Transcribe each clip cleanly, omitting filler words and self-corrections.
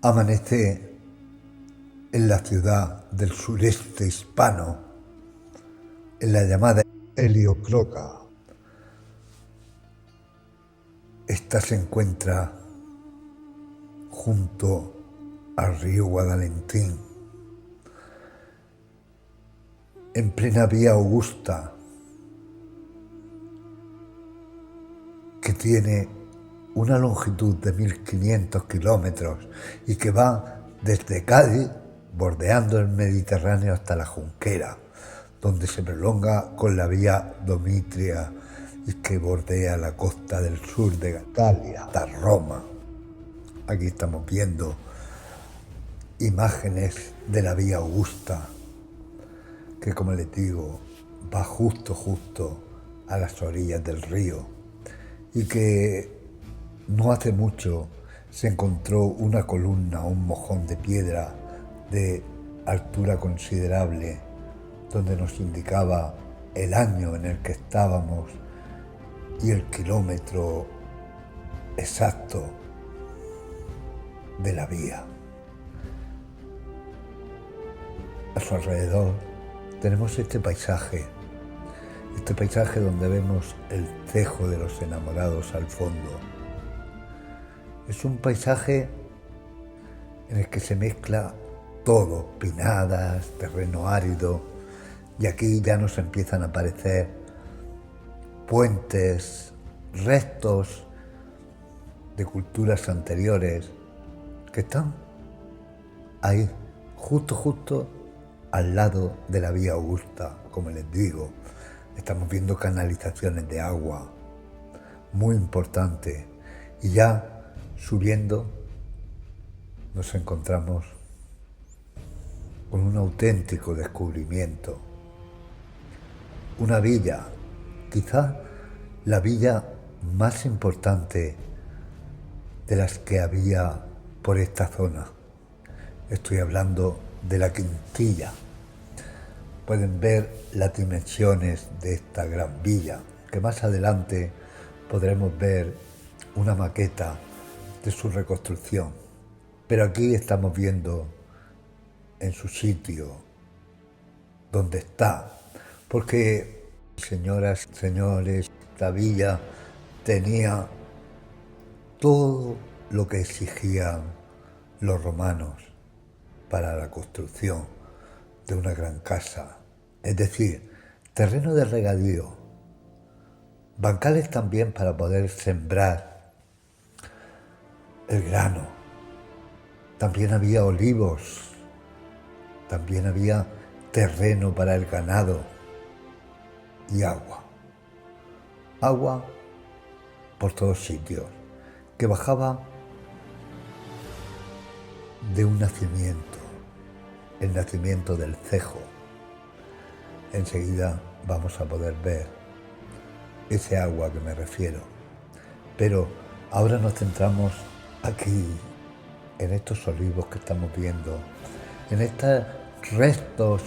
Amanece en la ciudad del sureste hispano, en la llamada Heliocroca. Esta se encuentra junto al río Guadalentín, en plena vía Augusta, que tiene una longitud de 1500 kilómetros y que va desde Cádiz, bordeando el Mediterráneo, hasta la Junquera, donde se prolonga con la vía Domitria y que bordea la costa del sur de Italia, hasta Roma. Aquí estamos viendo imágenes de la vía Augusta, que, como les digo, va justo a las orillas del río, y que no hace mucho se encontró una columna, un mojón de piedra de altura considerable, donde nos indicaba el año en el que estábamos y el kilómetro exacto de la vía. A su alrededor tenemos este paisaje donde vemos el Cejo de los Enamorados al fondo. Es un paisaje en el que se mezcla todo, pinadas, terreno árido, y aquí ya nos empiezan a aparecer puentes, restos de culturas anteriores que están ahí, justo al lado de la vía Augusta. Como les digo, estamos viendo canalizaciones de agua, muy importante, y ya subiendo nos encontramos con un auténtico descubrimiento. Una villa, quizá la villa más importante de las que había por esta zona. Estoy hablando de la Quintilla. Pueden ver las dimensiones de esta gran villa, que más adelante podremos ver una maqueta de su reconstrucción. Pero aquí estamos viendo en su sitio donde está, porque, señoras y señores, esta villa tenía todo lo que exigían los romanos para la construcción de una gran casa, es decir, terreno de regadío, bancales también para poder sembrar el grano, también había olivos, también había terreno para el ganado y agua por todos sitios, que bajaba de un nacimiento, el nacimiento del Cejo. Enseguida vamos a poder ver ese agua que me refiero. Pero ahora nos centramos aquí, en estos olivos que estamos viendo, en estos restos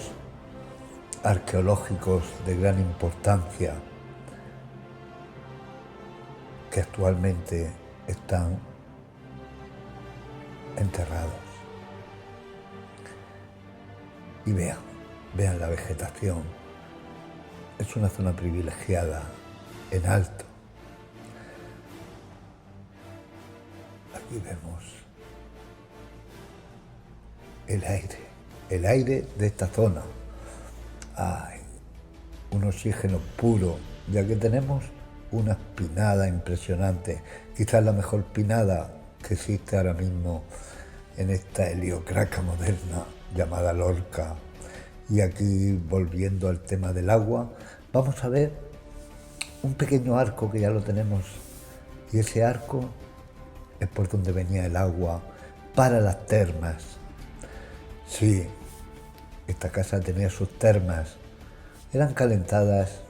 arqueológicos de gran importancia que actualmente están enterrados. Y vean la vegetación. Es una zona privilegiada, en alto. Aquí vemos el aire de esta zona. Ay, un oxígeno puro, ya que tenemos una pinada impresionante, quizás la mejor pinada que existe ahora mismo en esta heliocraca moderna llamada Lorca. Y aquí, volviendo al tema del agua, vamos a ver un pequeño arco que ya lo tenemos, y ese arco es por donde venía el agua para las termas. Sí, esta casa tenía sus termas, eran calentadas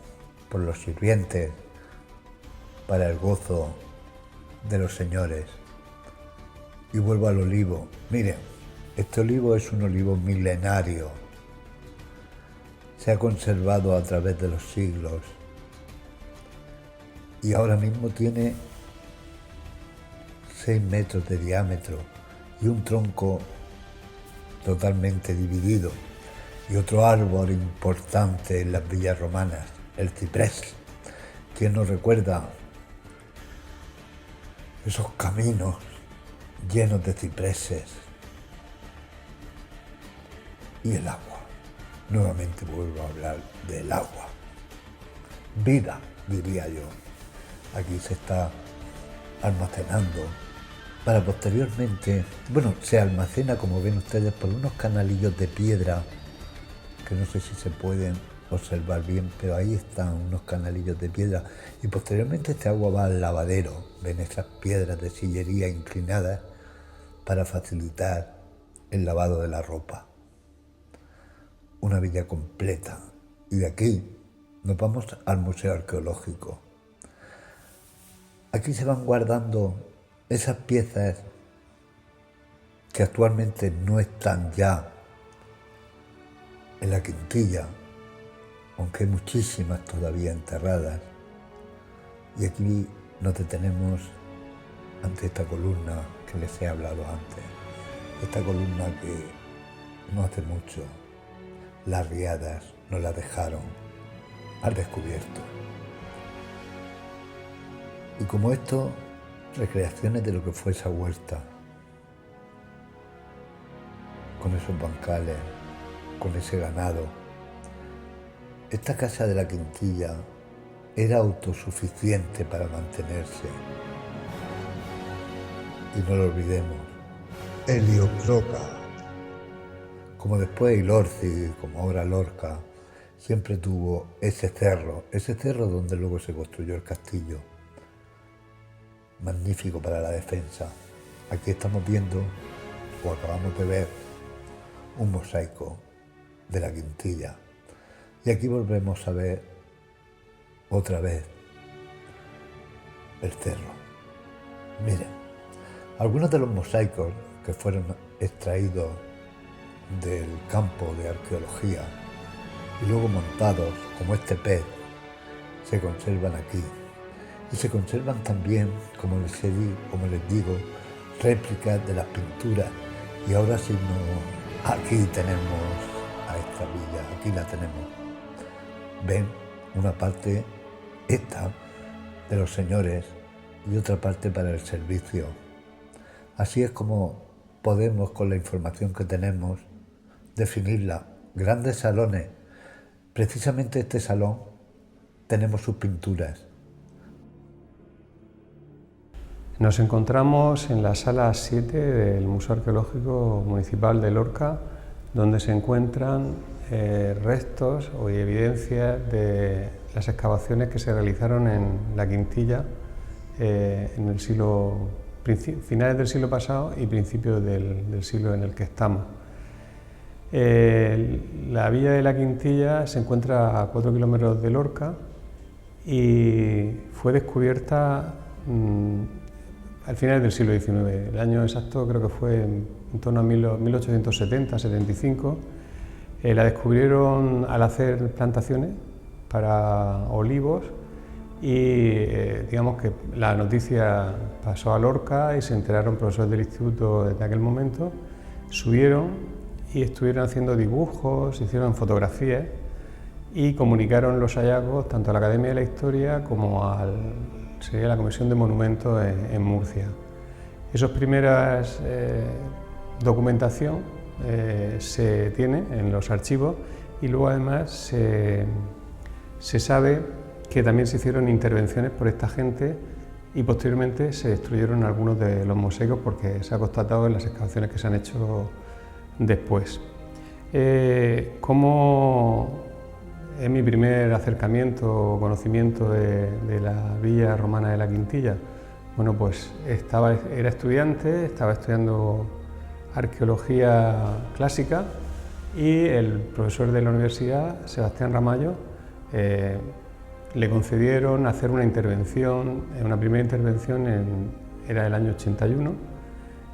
por los sirvientes para el gozo de los señores. Y vuelvo al olivo. Miren, este olivo es un olivo milenario. Se ha conservado a través de los siglos y ahora mismo tiene 6 metros de diámetro y un tronco totalmente dividido, y otro árbol importante en las villas romanas, el ciprés. ¿Quién nos recuerda esos caminos llenos de cipreses? Y el agua. Nuevamente vuelvo a hablar del agua. Vida, diría yo. Aquí se está almacenando para posteriormente, bueno, se almacena, como ven ustedes, por unos canalillos de piedra que no sé si se pueden observar bien, pero ahí están unos canalillos de piedra, y posteriormente este agua va al lavadero. Ven esas piedras de sillería inclinadas para facilitar el lavado de la ropa. Una villa completa. Y de aquí nos vamos al Museo Arqueológico. Aquí se van guardando esas piezas que actualmente no están ya en la Quintilla, aunque hay muchísimas todavía enterradas. Y aquí nos detenemos ante esta columna que les he hablado antes. Esta columna que no hace mucho las riadas nos la dejaron al descubierto. Y como esto, recreaciones de lo que fue esa huerta, con esos bancales, con ese ganado. Esta casa de la Quintilla era autosuficiente para mantenerse. Y no lo olvidemos, Heliocroca. Como después Ilorci, como ahora Lorca, siempre tuvo ese cerro donde luego se construyó el castillo. Magnífico para la defensa. Aquí estamos viendo, o acabamos de ver, un mosaico de la Quintilla. Y aquí volvemos a ver otra vez el cerro. Miren, algunos de los mosaicos que fueron extraídos del campo de arqueología y luego montados, como este pez, se conservan aquí. Y se conservan también, como les digo, réplicas de las pinturas. Y ahora sí, aquí tenemos a esta villa, aquí la tenemos. Ven una parte, esta, de los señores y otra parte para el servicio. Así es como podemos, con la información que tenemos, definirla. Grandes salones. Precisamente este salón tenemos sus pinturas. Nos encontramos en la sala 7 del Museo Arqueológico Municipal de Lorca, donde se encuentran restos o evidencias de las excavaciones que se realizaron en la Quintilla en el finales del siglo pasado y principios del siglo en el que estamos. La villa de la Quintilla se encuentra a 4 kilómetros de Lorca y fue descubierta al final del siglo XIX. El año exacto creo que fue en torno a 1870-75. La descubrieron al hacer plantaciones para olivos y digamos que la noticia pasó a Lorca y se enteraron profesores del instituto desde aquel momento, subieron y estuvieron haciendo dibujos, hicieron fotografías y comunicaron los hallazgos tanto a la Academia de la Historia como sería la Comisión de Monumentos en Murcia. Esa primera documentación se tiene en los archivos y luego además se sabe que también se hicieron intervenciones por esta gente y posteriormente se destruyeron algunos de los mosaicos porque se ha constatado en las excavaciones que se han hecho después. Como es mi primer acercamiento o conocimiento de la villa romana de la Quintilla, bueno, pues era estudiante, estaba estudiando arqueología clásica y el profesor de la universidad, Sebastián Ramallo, le concedieron hacer una intervención, una primera intervención era el año 81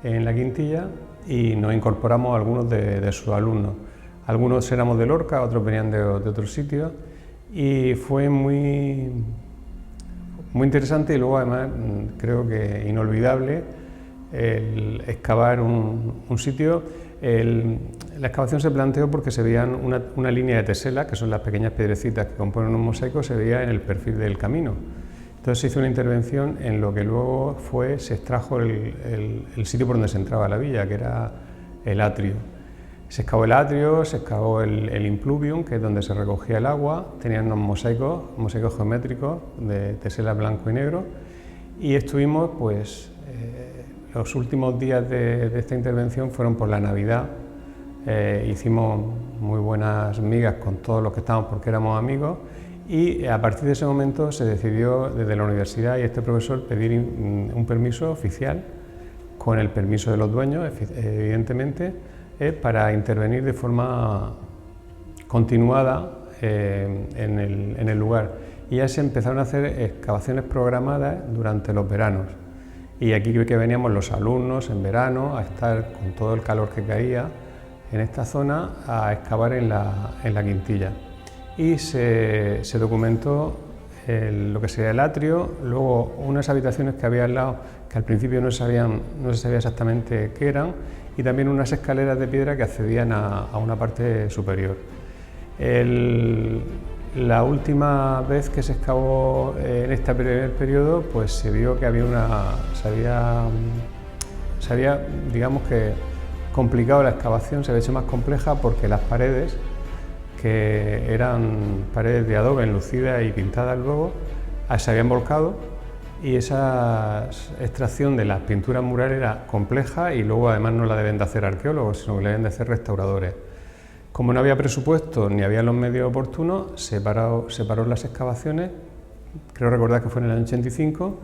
en la Quintilla y nos incorporamos algunos de sus alumnos. Algunos éramos de Lorca, otros venían de otros sitios y fue muy interesante y luego además creo que inolvidable el excavar un sitio. La excavación se planteó porque se veían una línea de tesela, que son las pequeñas piedrecitas que componen un mosaico, se veía en el perfil del camino. Entonces se hizo una intervención en lo que luego se extrajo el sitio por donde se entraba a la villa, que era el atrio. Se excavó el atrio, se excavó el impluvium, que es donde se recogía el agua, tenían unos mosaicos geométricos de tesela blanco y negro, y estuvimos, pues, los últimos días de esta intervención fueron por la Navidad. Hicimos muy buenas migas con todos los que estábamos porque éramos amigos, y a partir de ese momento se decidió desde la universidad y este profesor pedir un permiso oficial, con el permiso de los dueños, evidentemente, para intervenir de forma continuada en el lugar. Y ya se empezaron a hacer excavaciones programadas durante los veranos. Y aquí que veníamos los alumnos en verano a estar con todo el calor que caía en esta zona a excavar en la quintilla. Y se documentó lo que sería el atrio, luego unas habitaciones que había al lado que al principio no se sabía exactamente qué eran, y también unas escaleras de piedra que accedían a una parte superior. La última vez que se excavó en este primer periodo, pues se vio que se había, digamos que, complicado la excavación, se había hecho más compleja porque las paredes, que eran paredes de adobe enlucidas y pintadas luego, se habían volcado, y esa extracción de las pinturas murales era compleja, y luego además no la deben de hacer arqueólogos, sino que la deben de hacer restauradores. Como no había presupuesto ni había los medios oportunos, se paró las excavaciones, creo recordar que fue en el año 85,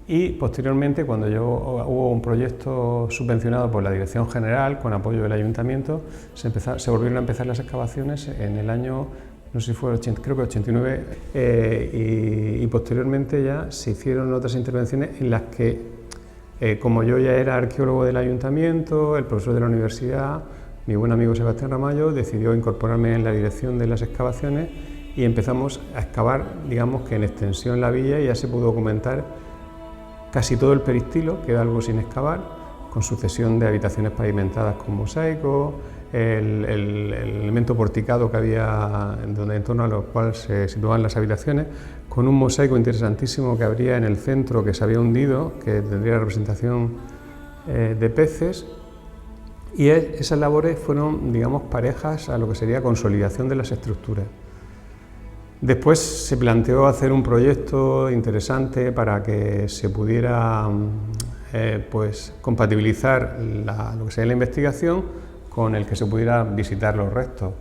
y posteriormente, cuando hubo un proyecto subvencionado por la Dirección General con apoyo del Ayuntamiento, se volvieron a empezar las excavaciones en el año, no sé si fue creo que 89, y posteriormente ya se hicieron otras intervenciones en las que, como yo ya era arqueólogo del Ayuntamiento, el profesor de la universidad, mi buen amigo Sebastián Ramallo decidió incorporarme en la dirección de las excavaciones, y empezamos a excavar, digamos que en extensión, la villa, y ya se pudo documentar casi todo el peristilo, queda algo sin excavar, con sucesión de habitaciones pavimentadas con mosaico, el elemento porticado que había en torno a lo cual se situaban las habitaciones, con un mosaico interesantísimo que habría en el centro, que se había hundido, que tendría representación de peces. Y esas labores fueron, digamos, parejas a lo que sería consolidación de las estructuras. Después se planteó hacer un proyecto interesante para que se pudiera pues, compatibilizar lo que sería la investigación con el que se pudiera visitar los restos.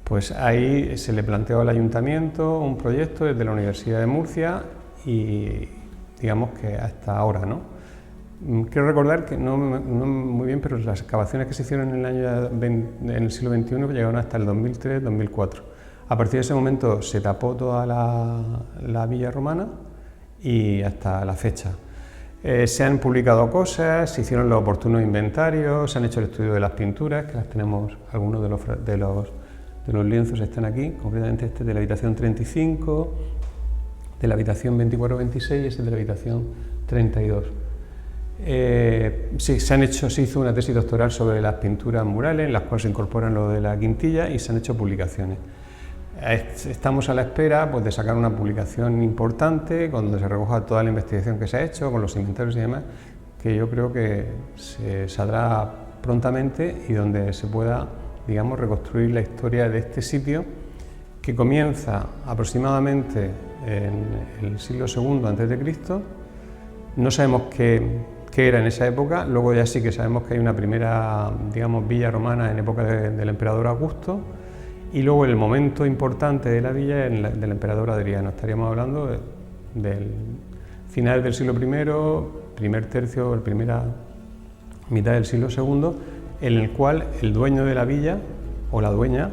Pues ahí se le planteó al Ayuntamiento un proyecto desde la Universidad de Murcia, y digamos que hasta ahora, ¿no? Quiero recordar que no muy bien, pero las excavaciones que se hicieron en el siglo XXI llegaron hasta el 2003-2004. A partir de ese momento se tapó toda la villa romana, y hasta la fecha. Se han publicado cosas, se hicieron los oportunos inventarios, se han hecho el estudio de las pinturas, que las tenemos, algunos de los lienzos están aquí, concretamente este de la habitación 35, de la habitación 24-26 y este de la habitación 32. Sí, se hizo una tesis doctoral sobre las pinturas murales, en las cuales se incorporan lo de la quintilla, y se han hecho publicaciones. Estamos a la espera, pues, de sacar una publicación importante donde se recoja toda la investigación que se ha hecho, con los inventarios y demás, que yo creo que se saldrá prontamente, y donde se pueda, digamos, reconstruir la historia de este sitio, que comienza aproximadamente en el siglo II a.C. No sabemos qué era en esa época, luego ya sí que sabemos que hay una primera, digamos, villa romana en época del emperador Augusto, y luego el momento importante de la villa es del emperador Adriano. Estaríamos hablando del final del siglo I, primer tercio, primera mitad del siglo II, en el cual el dueño de la villa, o la dueña,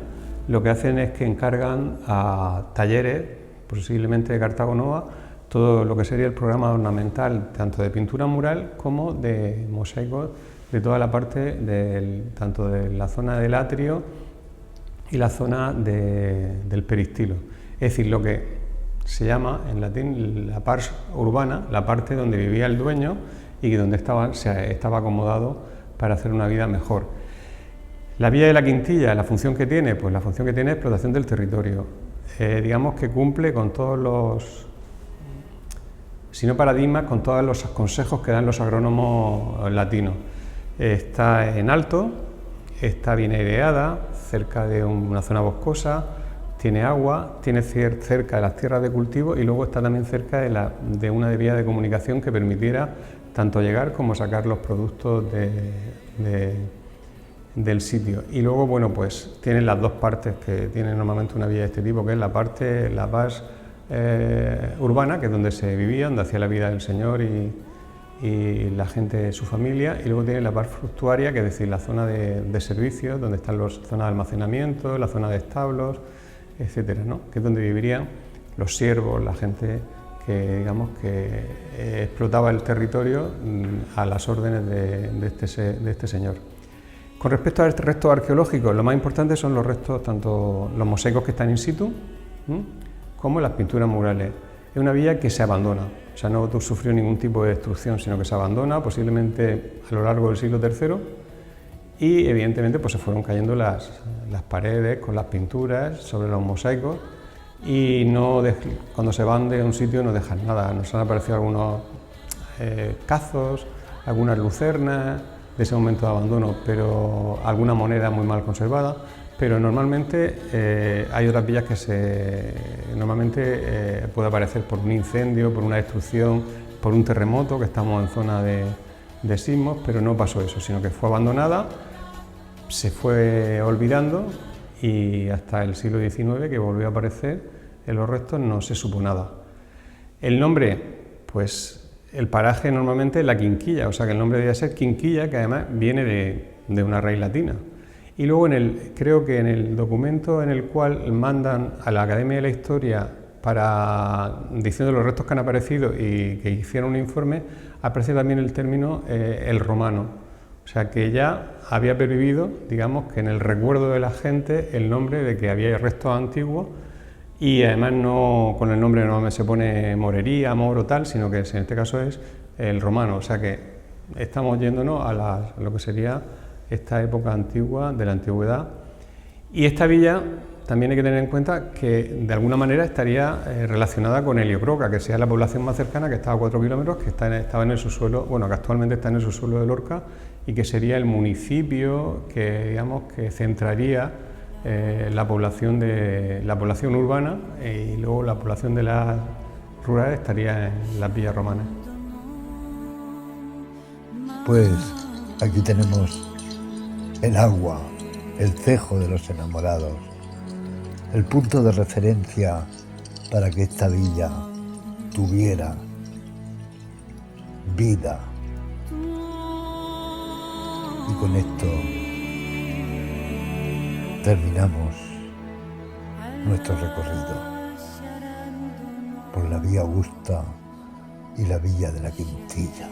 lo que hacen es que encargan a talleres, posiblemente de Cartago Nova, todo lo que sería el programa ornamental, tanto de pintura mural como de mosaicos, de toda la parte tanto de la zona del atrio y la zona del peristilo. Es decir, lo que se llama en latín la pars urbana, la parte donde vivía el dueño, y que donde estaba acomodado para hacer una vida mejor. La Villa de la Quintilla, la función que tiene, pues la función que tiene es explotación del territorio. Digamos que cumple con todos los, si no paradigmas, con todos los consejos que dan los agrónomos latinos. Está en alto, está bien aireada, cerca de una zona boscosa, tiene agua, tiene cerca de las tierras de cultivo y luego está también cerca de una vía de comunicación que permitiera tanto llegar como sacar los productos del sitio. Y luego, bueno, pues tienen las dos partes que tiene normalmente una villa de este tipo, que es la parte urbana, que es donde se vivía, donde hacía la vida del señor y la gente de su familia, y luego tiene la parte fructuaria, que es decir, la zona de servicios, donde están las zonas de almacenamiento, la zona de establos, etcétera, ¿no? Que es donde vivirían los siervos, la gente que, digamos, que explotaba el territorio a las órdenes de este señor. Con respecto a restos arqueológicos, lo más importante son los restos, tanto los mosaicos que están in situ, como las pinturas murales. Es una villa que se abandona, o sea, no sufrió ningún tipo de destrucción, sino que se abandona posiblemente a lo largo del siglo III, y evidentemente pues se fueron cayendo las paredes con las pinturas sobre los mosaicos, y cuando se van de un sitio no dejan nada. Nos han aparecido algunos cazos, algunas lucernas de ese momento de abandono, pero alguna moneda muy mal conservada, pero normalmente hay otras villas que normalmente puede aparecer por un incendio, por una destrucción, por un terremoto, que estamos en zona de sismos, pero no pasó eso, sino que fue abandonada, se fue olvidando y hasta el siglo XIX, que volvió a aparecer en los restos, no se supo nada. El nombre, pues el paraje normalmente es la Quinquilla, o sea que el nombre debe ser Quinquilla, que además viene de una raíz latina. Y luego creo que en el documento en el cual mandan a la Academia de la Historia diciendo los restos que han aparecido y que hicieron un informe, aparece también el término el romano. O sea que ya había pervivido, digamos, que en el recuerdo de la gente el nombre de que había restos antiguos, y además no con el nombre no se pone morería, moro, tal, sino que en este caso es el romano. O sea que estamos yéndonos a lo que sería esta época antigua, de la antigüedad. Y esta villa también hay que tener en cuenta que de alguna manera estaría relacionada con Heliocroca, que sea la población más cercana, que estaba a 4 kilómetros, que estaba en el subsuelo, bueno, que actualmente está en el subsuelo de Lorca, y que sería el municipio que, digamos, que centraría la población urbana, y luego la población de las rurales estaría en las villas romanas. Pues aquí tenemos el agua, el cejo de los enamorados, el punto de referencia para que esta villa tuviera vida. Y con esto terminamos nuestro recorrido por la Vía Augusta y la Villa de la Quintilla.